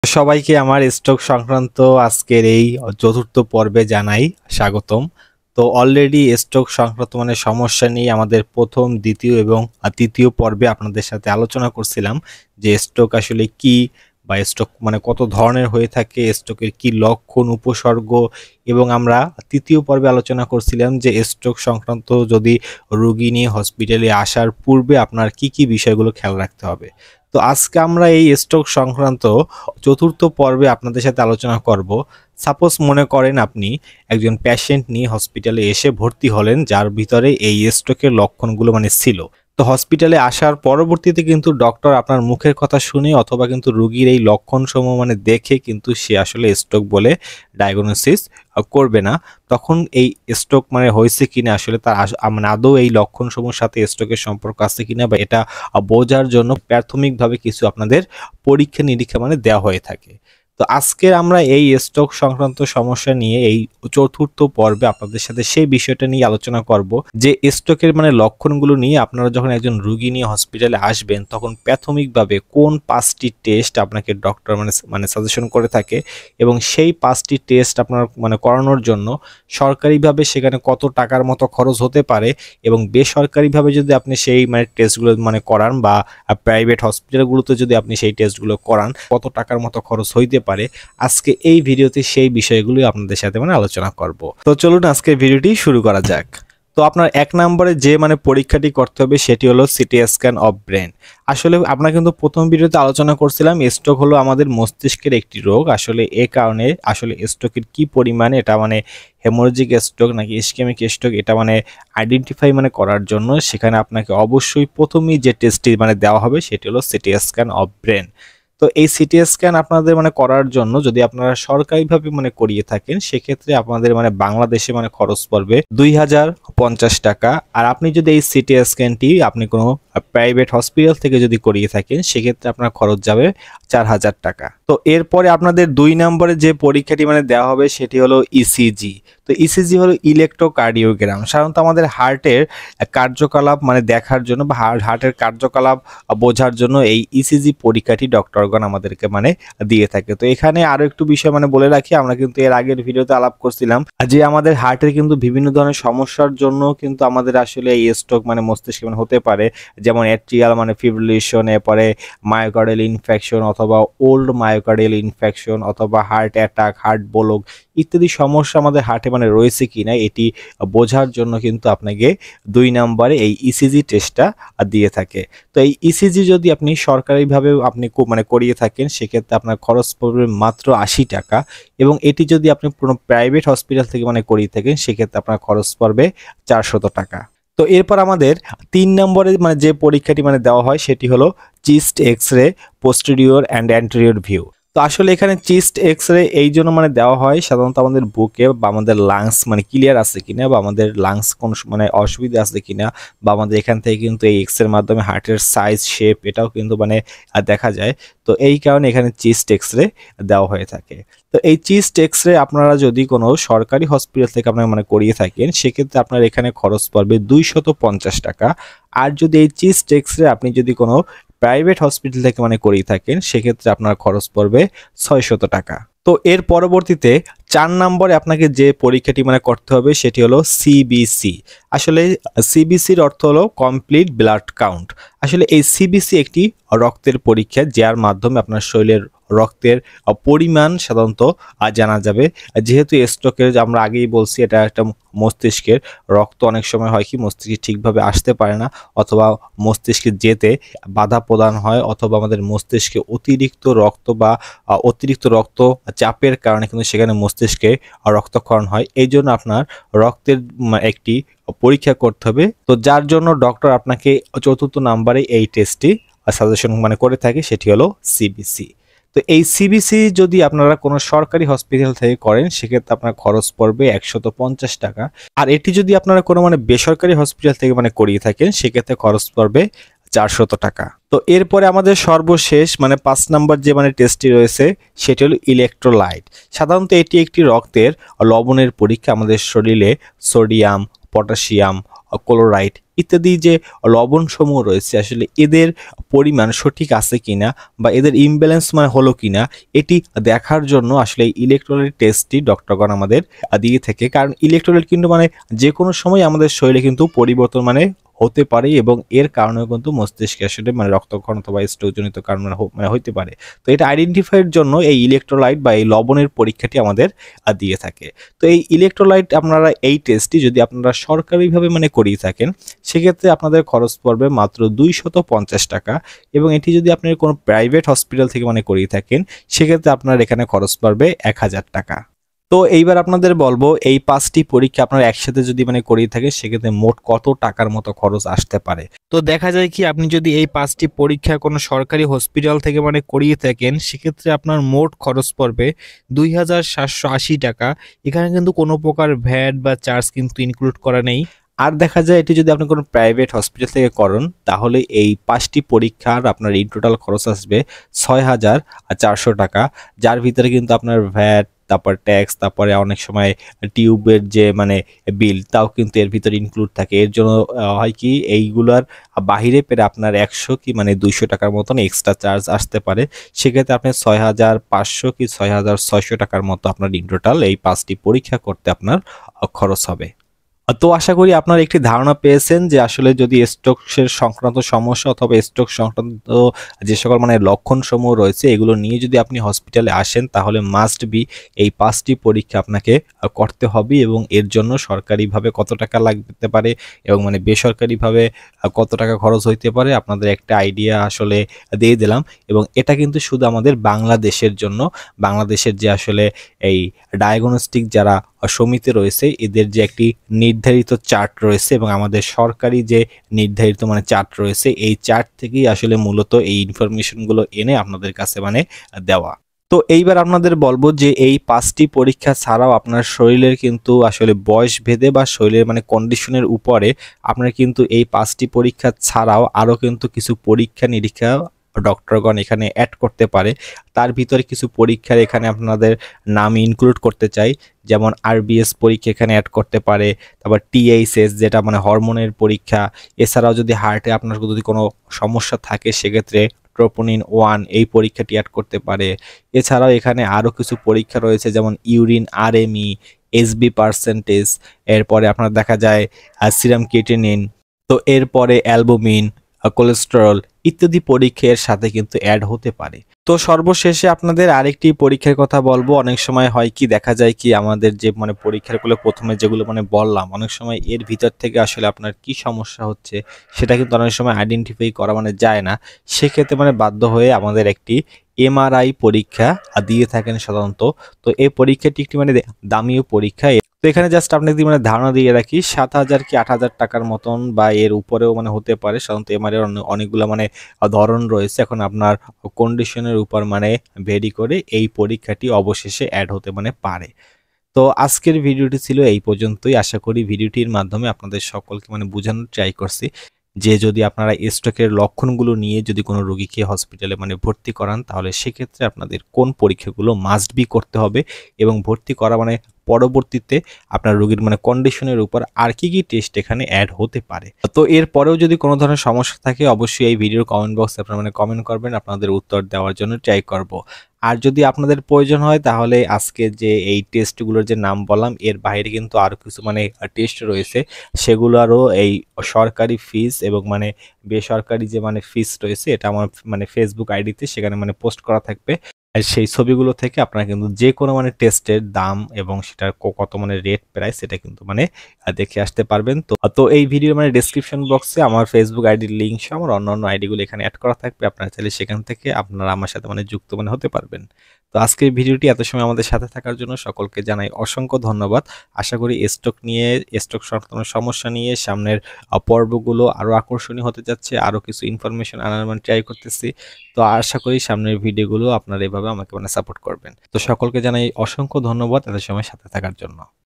সবাইকে আমার স্ট্রোক সংক্রান্ত আজকের এই চতুর্থ পর্বে জানাই স্বাগতম। তো অলরেডি স্ট্রোক সংক্রান্ত সমস্যা নিয়ে আমাদের প্রথম, দ্বিতীয় এবং তৃতীয় পর্বে আপনাদের সাথে আলোচনা করছিলাম যে স্ট্রোক আসলে কি বা স্ট্রোক কত ধরনের হয়ে থাকে, স্ট্রোকের কি লক্ষণ, উপসর্গ, এবং আমরা তৃতীয় পর্বে আলোচনা করছিলাম যে স্ট্রোক সংক্রান্ত যদি রোগী নিয়ে হসপিটালে আসার পূর্বে আপনার কি কি বিষয়গুলো খেয়াল রাখতে হবে। তো আজকে আমরা এই স্ট্রোক সংক্রান্ত চতুর্থ পর্বে আপনাদের সাথে আলোচনা করব। সাপোজ মনে করেন আপনি একজন পেশেন্ট নিয়ে হসপিটালে এসে ভর্তি হলেন যার ভিতরে এই স্ট্রোকের লক্ষণগুলো ছিল। তো হসপিটালে আসার পরবর্তীতে কিন্তু ডক্টর আপনার মুখের কথা শুনে অথবা কিন্তু রোগীর এই লক্ষণসমূহ দেখে কিন্তু সে আসলে স্ট্রোক বলে ডায়াগনোসিস করবে না। তখন এই স্ট্রোক হয়েছে কিনা, আসলে তার আদৌ এই লক্ষণসমূহের সাথে স্ট্রোকের সম্পর্ক আছে কিনা বা এটা বোঝার জন্য প্রাথমিকভাবে কিছু আপনাদের পরীক্ষা নিরীক্ষা দেওয়া হয়ে থাকে। তো আজকে আমরা এই স্ট্রোক সংক্রান্ত সমস্যা নিয়ে এই চতুর্থ পর্বে আপনাদের সাথে সেই বিষয়টা নিয়ে আলোচনা করব যে স্ট্রোকের লক্ষণগুলো নিয়ে আপনারা যখন একজন রোগী নিয়ে হসপিটালে আসবেন তখন প্রাথমিকভাবে কোন 5টি টেস্ট আপনাকে ডক্টর সাজেশন করে থাকে এবং সেই 5টি টেস্ট আপনার করানোর জন্য সরকারিভাবে সেখানে কত টাকার মতো খরচ হতে পারে এবং বেসরকারিভাবে যদি আপনি সেই টেস্টগুলো করান বা প্রাইভেট হসপিটালগুলোতে যদি আপনি সেই টেস্টগুলো করান কত টাকার মতো খরচ হইতে পারে, আজকে এই ভিডিওতে সেই বিষয়গুলো আপনাদের সাথে আলোচনা করব। তো চলুন আজকে ভিডিওটি শুরু করা যাক। তো আপনার 1 নম্বরে যে পরীক্ষাটি করতে হবে সেটি হলো সিটি স্ক্যান অফ ব্রেন। আসলে আমরা কিন্তু প্রথম ভিডিওতে আলোচনা করছিলাম স্ট্রোক হলো আমাদের মস্তিষ্কের একটি রোগ। আসলে এই কারণে আসলে স্ট্রোকের কি পরিমাণে এটা হেমোরেজিক স্ট্রোক নাকি ইসকেমিক স্ট্রোক এটা আইডেন্টিফাই করার জন্য সেখানে আপনাকে অবশ্যই প্রথমেই যে টেস্টটি দেওয়া হবে সেটি হলো সিটি স্ক্যান অফ ব্রেন। তো এই সিটি স্ক্যান আপনাদের করার জন্য যদি আপনারা সরকারিভাবে করিয়ে থাকেন সেক্ষেত্রে আপনাদের বাংলাদেশে খরচ পড়বে 2050 টাকা। আর আপনি যদি এই সিটি স্ক্যানটি আপনি কোনো প্রাইভেট হসপিটাল থেকে যদি করিয়ে থাকেন সেক্ষেত্রে আপনার খরচ যাবে 4000 টাকা। তো এরপরে আপনাদের 2 নম্বরে যে পরীক্ষাটি দেওয়া হবে সেটি হলো ইসিজি। তো ইসিজি হলো ইলেকট্রোকার্ডিওগ্রাম। সাধারণত আমাদের হার্টের কার্যকলাপ দেখার জন্য বা হার্টের কার্যকলাপ বোঝার জন্য এই ইসিজি পরীক্ষাটি ডক্টরগণ আমাদেরকে দিয়ে থাকে। তো এখানে আরো একটু বিষয় বলে রাখি, আমরা কিন্তু এর আগের ভিডিওতে আলাপ করছিলাম যে আমাদের হার্টের কিন্তু বিভিন্ন ধরনের সমস্যার জন্য কিন্তু আমাদের আসলে এই স্ট্রোক মস্তিষ্কে হতে পারে, যেমন অ্যাট্রিয়াল ফিব্রিলেশন, এরপরে মায়োকার্ডিয়াল ইনফেকশন অথবা ওল্ড মায়োকার্ডিয়াল ইনফেকশন অথবা হার্ট অ্যাটাক, হার্ট ব্লক ইত্যাদি সমস্যা আমাদের হার্টে রয়েছে কিনা এটি বোঝার জন্য কিন্তু আপনাকে 2 নম্বরে এই ইসিজি টেস্টটা দিয়ে থাকে। তো এই ইসিজি যদি আপনি সরকারিভাবে আপনি করিয়ে থাকেন সেক্ষেত্রে আপনার খরচ পড়বে মাত্র 80 টাকা এবং এটি যদি আপনি কোনো প্রাইভেট হসপিটাল থেকে করিয়ে থাকেন সেক্ষেত্রে আপনার খরচ পড়বে 400 টাকা। তো এরপর আমাদের 3 নম্বরে যে পরীক্ষাটি দেওয়া হয় সেটি হলো chest X-ray posterior and anterior view. তো আসলে এখানে চিস্ট এক্স-রে এই জন্য দেওয়া হয় সাধারণত আমাদের বুকে বা আমাদের লাংস ক্লিয়ার আছে কিনা বা আমাদের লাংস কোন অসুবিধা আছে কিনা বা আমাদের এখান থেকে কিন্তু এই এক্স-রের মাধ্যমে হার্টের সাইজ, শেপ এটাও কিন্তু দেখা যায়। তো এই কারণে এখানে চিস্ট এক্স-রে দেওয়া হয়ে থাকে। তো এই চিস্ট এক্স-রে আপনারা যদি কোনো সরকারি হসপিটাল থেকে আপনারা করিয়ে থাকেন সেক্ষেত্রে আপনার এখানে খরচ পড়বে 250 টাকা। আর যদি এই চিস্ট এক্স-রে আপনি যদি কোনো প্রাইভেট হসপিটাল থেকে করিয়ে থাকেন সেক্ষেত্রে আপনার খরচ পড়বে 600 টাকা। তো এর পরবর্তীতে 4 নম্বরে আপনাকে যে পরীক্ষাটি করতে হবে সেটি হলো সিবিসি। আসলে সিবিসির অর্থ হলো কমপ্লিট ব্লাড কাউন্ট। আসলে এই সিবিসি একটি রক্তের পরীক্ষা যার মাধ্যমে আপনার শরীরের রক্তের পরিমাণ সাধারণত জানা যাবে। যেহেতু স্ট্রোকের আমরা আগেই বলছি এটা একটা মস্তিষ্কের রক্ত অনেক সময় হয় কি মস্তিষ্কে ঠিকভাবে আসতে পারে না অথবা মস্তিষ্কে যেতে বাধা প্রদান হয় অথবা আমাদের মস্তিষ্কে অতিরিক্ত রক্ত বা অতিরিক্ত রক্ত চাপের কারণে কিন্তু সেখানে মস্তিষ্কে রক্তক্ষরণ হয়। এই জন্য আপনার রক্তের একটি পরীক্ষা করতে হবে। তো যার জন্য ডক্টর আপনাকে 4র্থ নম্বরে এই টেস্টটি সাজেশন করে থাকে সেটি হলো সিবিসি। তো এই সিবিসি যদি আপনারা কোনো সরকারি হসপিটাল থেকে করেন সেক্ষেত্রে আপনার খরচ পড়বে 150 টাকা। আর এটি যদি আপনারা কোনো বেসরকারি হসপিটাল থেকে করিয়ে থাকেন সেক্ষেত্রে খরচ পড়বে 400 টাকা। তো এরপরে আমাদের সর্বশেষ 5 নম্বর যে টেস্টটি রয়েছে সেটি হলো ইলেকট্রোলাইট। সাধারণত এটি একটি রক্তের লবণের পরীক্ষা। আমাদের শরীরে সোডিয়াম, পটাশিয়াম ক্লোরাইড ইত্যাদি যে লবণ সমূহ রয়েছে আসলে এদের পরিমাণ সঠিক আছে কিনা বা এদের ইমব্যালেন্স মানে হলো কিনা এটি দেখার জন্য আসলে এই ইলেকট্রোলাইট টেস্টটি ডক্টরগণ আমাদের দিয়ে থাকে। কারণ ইলেকট্রোলাইট কিন্তু মানে যে কোনো সময় আমাদের শরীরে কিন্তু পরিবর্তন মানে হতে পারে এবং এর কারণেও কিন্তু মস্তিষ্কে আসলে মানে রক্তক্ষরণতা বা স্ট্রোকজনিত কারণ মানে হইতে পারে। তো এটা আইডেন্টিফাইয়ের জন্য এই ইলেকট্রোলাইট বা এই লবণের পরীক্ষাটি আমাদের দিয়ে থাকে। তো এই ইলেকট্রোলাইট আপনারা এই টেস্টটি যদি আপনারা সরকারিভাবে মানে করিয়ে থাকেন সেক্ষেত্রে আপনাদের খরচ পড়বে মাত্র 250 টাকা এবং এটি যদি আপনি কোনো প্রাইভেট হসপিটাল থেকে মানে করিয়ে থাকেন সেক্ষেত্রে আপনার এখানে খরচ পড়বে 1000 টাকা। তো এইবার আপনাদের বলবো এই 5টি পরীক্ষা আপনারা একসাথে যদি মানে করিয়ে থাকে সেক্ষেত্রে মোট কত টাকার মতো খরচ আসতে পারে। তো দেখা যায় কি আপনি যদি এই 5টি পরীক্ষা কোনো সরকারি হসপিটাল থেকে মানে করিয়ে থাকেন সেক্ষেত্রে আপনার মোট খরচ পড়বে 2780 টাকা। এখানে কিন্তু কোনো প্রকার ভ্যাট বা চার্জ কিন্তু ইনক্লুড করা নেই। আর দেখা যায় এটি যদি আপনি কোনো প্রাইভেট হসপিটাল থেকে করেন তাহলে এই 5টি পরীক্ষার আপনার এই টোটাল খরচ আসবে 6400 টাকা, যার ভিতরে কিন্তু আপনার ভ্যাট তারপর ট্যাক্স তারপরে অনেক সময় টিউবের যে মানে বিল তাও কিন্তু এর ভিতরে ইনক্লুড থাকে। এর জন্য হয় কি এইগুলার বাহিরে পেরে আপনার 100 কি মানে 200 টাকার মতন এক্সট্রা চার্জ আসতে পারে। সেক্ষেত্রে আপনি 6500 কি 6600 টাকার মতো আপনার ইন টোটাল এই 5টি পরীক্ষা করতে আপনার খরচ হবে। তো আশা করি আপনারা একটি ধারণা পেয়েছেন যে আসলে যদি স্ট্রোকের সংক্রান্ত সমস্যা অথবা স্ট্রোক সংক্রান্ত যে সকল মানে লক্ষণ সমূহ রয়েছে এগুলো নিয়ে যদি আপনি হসপিটালে আসেন তাহলে মাস্ট বি এই 5টি পরীক্ষা আপনাকে করতে হবে এবং এর জন্য সরকারিভাবে কত টাকা লাগতে পারে এবং মানে বেসরকারিভাবে কত টাকা খরচ হইতে পারে আপনাদের একটা আইডিয়া আসলে দিয়ে দিলাম। এবং এটা কিন্তু শুধু আমাদের বাংলাদেশের জন্য, বাংলাদেশের যে আসলে এই ডায়াগনস্টিক যারা সমিতি রয়েছে এদের যে একটি নির্ধারিত চার্ট রয়েছে এবং আমাদের সরকারি যে নির্ধারিত মানে চার্ট রয়েছে এই চার্ট থেকেই আসলে মূলত এই ইনফরমেশনগুলো এনে আপনাদের কাছে মানে দেওয়া। তো এইবার আপনাদের বলবো যে এই 5টি পরীক্ষা ছাড়াও আপনার শরীরের কিন্তু আসলে বয়স ভেদে বা শরীরের মানে কন্ডিশনের উপরে আপনার কিন্তু এই 5টি পরীক্ষা ছাড়াও আরও কিন্তু কিছু পরীক্ষা নিরীক্ষা ডক্টরগণ এখানে অ্যাড করতে পারে। তার ভিতরে কিছু পরীক্ষার এখানে আপনাদের নাম ইনক্লুড করতে চাই, যেমন আরবিএস পরীক্ষা এখানে অ্যাড করতে পারে, তারপর টিএইচএস যেটা মানে হরমোনের পরীক্ষা। এছাড়াও যদি হার্টে আপনার যদি কোনো সমস্যা থাকে সেক্ষেত্রে ট্রোপোনিন 1 এই পরীক্ষাটি অ্যাড করতে পারে। এছাড়াও এখানে আরও কিছু পরীক্ষা রয়েছে যেমন ইউরিন আরএমই, এসবি পার্সেন্টেজ, এরপরে আপনার দেখা যায় সিরাম ক্রিয়েটিনিন, তো এরপরে অ্যালবুমিন, কোলেস্টেরল ইত্যাদি পরীক্ষার সাথে কিন্তু অ্যাড হতে পারে। তো সর্বশেষে আপনাদের আরেকটি পরীক্ষার কথা বলবো। অনেক সময় হয় কি দেখা যায় কি আমাদের যে মানে পরীক্ষাগুলো প্রথমে যেগুলো মানে বললাম অনেক সময় এর ভিতর থেকে আসলে আপনার কি সমস্যা হচ্ছে সেটা কিন্তু অনেক সময় আইডেন্টিফাই করা মানে যায় না। সেক্ষেত্রে মানে বাধ্য হয়ে আমাদের একটি এমআরআই পরীক্ষা দিয়ে থাকেন সাধারণত। তো এই পরীক্ষাটি একটি মানে দামিও পরীক্ষা। তো এখানে জাস্ট আপনাকে মানে ধারণা দিয়ে রাখি 7000 কি 8000 টাকার মতন বা এর উপরেও মানে হতে পারে। সাধারণত এমআরআই অনেকগুলো মানে ধরন রয়েছে, এখন আপনার কন্ডিশনের উপর মানে ভেরি করে এই পরীক্ষাটি অবশেষে অ্যাড হতে মানে পারে। তো আজকের ভিডিওটি ছিল এই পর্যন্তই। আশা করি ভিডিওটির মাধ্যমে আপনাদের সকলকে মানে বোঝানোর ট্রাই করছি যে যদি আপনারা স্ট্রোকের লক্ষণগুলো নিয়ে যদি কোনো রোগীকে হসপিটালে মানে ভর্তি করান তাহলে সেক্ষেত্রে আপনাদের কোন পরীক্ষাগুলো মাস্ট বি করতে হবে এবং ভর্তি করা মানে পরবর্তীতে আপনার রোগীর মানে কন্ডিশনের উপর আর কি টেস্ট এখানে অ্যাড হতে পারে। তো এরপরেও যদি কোনো ধরনের সমস্যা থাকে অবশ্যই এই ভিডিওর কমেন্ট বক্সে আপনারা মানে কমেন্ট করবেন, আপনাদের উত্তর দেওয়ার জন্য ট্রাই করব। আর যদি আপনাদের প্রয়োজন হয় তাহলে আজকে যে এই টেস্টগুলোর যে নাম বললাম এর বাইরে কিন্তু আরও কিছু মানে টেস্ট রয়েছে, সেগুলোরও এই সরকারি ফিস এবং মানে বেসরকারি যে মানে ফিস রয়েছে এটা আমার মানে ফেসবুক আইডিতে সেখানে মানে পোস্ট করা থাকবে। আর সেই ছবিগুলো থেকে আপনারা কিন্তু যে কোনো মানে টেস্টের দাম এবং সেটার কত মানে রেট প্রাইস সেটা কিন্তু মানে দেখে আসতে পারবেন। তো এই ভিডিও মানে ডেসক্রিপশন বক্সে আমার ফেসবুক আইডির লিঙ্ক সহ আমার অন্যান্য আইডিগুলো এখানে অ্যাড করা থাকবে, আপনারা চাইলে সেখান থেকে আপনারা আমার সাথে মানে যুক্ত মানে হতে পারবেন। তো আজকের ভিডিওটি এত সময় আমাদের সাথে থাকার জন্য সকলকে জানাই অসংখ্য ধন্যবাদ। আশা করি স্ট্রোক সংক্রান্ত সমস্যা নিয়ে সামনের পর্বগুলো আরও আকর্ষণীয় হতে যাচ্ছে, আরও কিছু ইনফরমেশন আনার মানে ট্রাই করতেছি। তো আশা করি সামনের ভিডিওগুলো আপনারা এভাবে আমাকে মানে সাপোর্ট করবেন। তো সকলকে জানাই অসংখ্য ধন্যবাদ এত সময় সাথে থাকার জন্য।